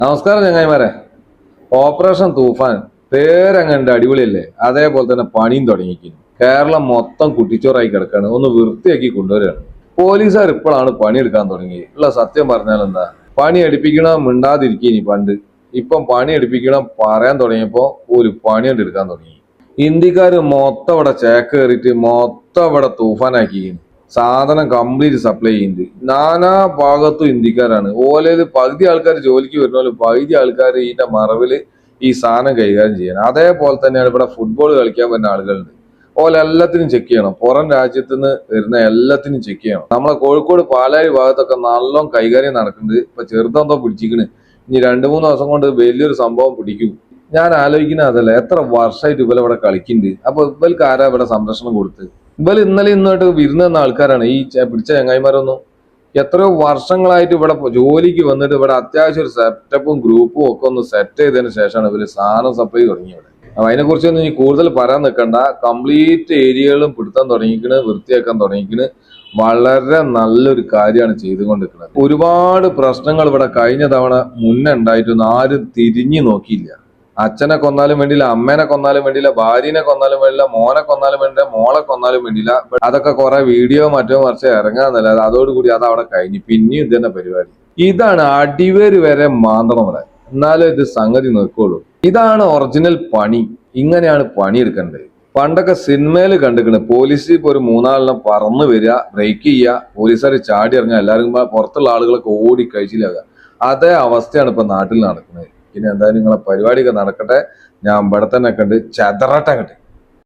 നമസ്കാരം ചങ്ങായിമാരെ. ഓപ്പറേഷൻ തൂഫാൻ പേരങ്ങണ്ട് അടിപൊളിയല്ലേ? അതേപോലെ തന്നെ പണിയും തുടങ്ങിയിരിക്കുന്നു. കേരളം മൊത്തം കുട്ടിച്ചോറായി കിടക്കാണ്. ഒന്ന് വൃത്തിയാക്കി കൊണ്ടുവരികയാണ്. പോലീസുകാർ ഇപ്പോഴാണ് പണിയെടുക്കാൻ തുടങ്ങി. ഉള്ള സത്യം പറഞ്ഞാൽ എന്താ, പണി എടുപ്പിക്കണം മിണ്ടാതിരിക്കീനി പണ്ട്. ഇപ്പം പണി എടുപ്പിക്കണം പറയാൻ തുടങ്ങിയപ്പോ ഒരു പണി എടുക്കാൻ തുടങ്ങി. ഇന്ത്യക്കാര് മൊത്തം ഇവിടെ ചേക്ക് കയറിയിട്ട് മൊത്തം ഇവിടെ തൂഫാനാക്കി. സാധനം കംപ്ലീറ്റ് സപ്ലൈ ചെയ്യുന്നുണ്ട്. നാനാ ഭാഗത്തും ഇന്ത്യക്കാരാണ്. ഓലയില് പകുതി ആൾക്കാർ ജോലിക്ക് വരുന്ന പകുതി ആൾക്കാർ ഇതിന്റെ മറവില് ഈ സാധനം കൈകാര്യം ചെയ്യണം. അതേപോലെ തന്നെയാണ് ഇവിടെ ഫുട്ബോൾ കളിക്കാൻ വരുന്ന ആളുകളുണ്ട്. എല്ലാത്തിനും ചെക്ക് ചെയ്യണം. പുറം രാജ്യത്ത് നിന്ന് വരുന്ന എല്ലാത്തിനും ചെക്ക് ചെയ്യണം. നമ്മളെ കോഴിക്കോട് പാലാരി ഭാഗത്തൊക്കെ നല്ലോണം കൈകാര്യം നടക്കുന്നുണ്ട്. ഇപ്പൊ ചെറുതെന്തോ പിടിച്ചിക്കണ്. ഇനി 2-3 ദിവസം കൊണ്ട് വലിയൊരു സംഭവം പിടിക്കും. ഞാൻ ആലോചിക്കുന്ന അതല്ല, എത്ര വർഷമായിട്ട് ഇവരെ കളിക്കുന്നുണ്ട്. അപ്പൊ ഇവർക്ക് ആരാ ഇവിടെ സംരക്ഷണം കൊടുത്ത്? ഇന്നലെ ഇന്നായിട്ട് വിരുന്ന് തന്ന ആൾക്കാരാണ് ഈ പിടിച്ച ചങ്ങായിമാരൊന്നും. എത്രയോ വർഷങ്ങളായിട്ട് ഇവിടെ ജോലിക്ക് വന്നിട്ട് ഇവിടെ അത്യാവശ്യം ഒരു സെറ്റപ്പും ഗ്രൂപ്പും ഒക്കെ ഒന്ന് സെറ്റ് ചെയ്തതിന് ശേഷമാണ് ഇവര് സാധനം സപ്ലൈ തുടങ്ങിയത്. അപ്പൊ അതിനെ കുറിച്ചൊന്നും ഇനി കൂടുതൽ പറയാൻ നിൽക്കണ്ട. കംപ്ലീറ്റ് ഏരിയകളും പിടുത്താൻ തുടങ്ങിക്കണ്, വൃത്തിയാക്കാൻ തുടങ്ങിക്കണ്. വളരെ നല്ലൊരു കാര്യമാണ് ചെയ്തുകൊണ്ടിരിക്കുന്നത്. ഒരുപാട് പ്രശ്നങ്ങൾ ഇവിടെ കഴിഞ്ഞ തവണ മുന്നേ ഉണ്ടായിട്ടൊന്നും ആരും തിരിഞ്ഞു നോക്കിയില്ല. അച്ഛനെ കൊന്നാലും വേണ്ടിയില്ല, അമ്മേനെ കൊന്നാലും വേണ്ടിയില്ല, ഭാര്യനെ കൊന്നാലും വേണ്ടിയില്ല, മോനെ കൊന്നാലും വേണ്ടില്ല, മോളെ കൊന്നാലും വേണ്ടിയില്ല. അതൊക്കെ കുറെ വീഡിയോ മറിച്ച് ഇറങ്ങാന്നല്ലാതെ അതോടുകൂടി അത് അവിടെ കഴിഞ്ഞു. പിന്നെയും ഇത് തന്നെ പരിപാടി. ഇതാണ് അടിവേര് വരെ മാന്തണം ഇവിടെ. എന്നാലും ഇത് സംഗതി നോക്കുള്ളൂ. ഇതാണ് ഒറിജിനൽ പണി. ഇങ്ങനെയാണ് പണിയെടുക്കേണ്ടത്. പണ്ടൊക്കെ സിനിമയിൽ കണ്ടിക്കണ്, പോലീസ് ഇപ്പൊ ഒരു 3-4 പറന്ന് വരിക, ബ്രേക്ക് ചെയ്യുക, പോലീസുകാർ ചാടി ഇറങ്ങുക, എല്ലാവരും പുറത്തുള്ള ആളുകളൊക്കെ ഓടി കഴിച്ചിലാകുക. അതേ അവസ്ഥയാണ് ഇപ്പൊ നാട്ടിൽ നടക്കുന്നത്. പിന്നെ എന്തായാലും നിങ്ങളെ പരിപാടിയൊക്കെ നടക്കട്ടെ. ഞാൻ ഇവിടെ തന്നെ കണ്ട് ചതറട്ടെ.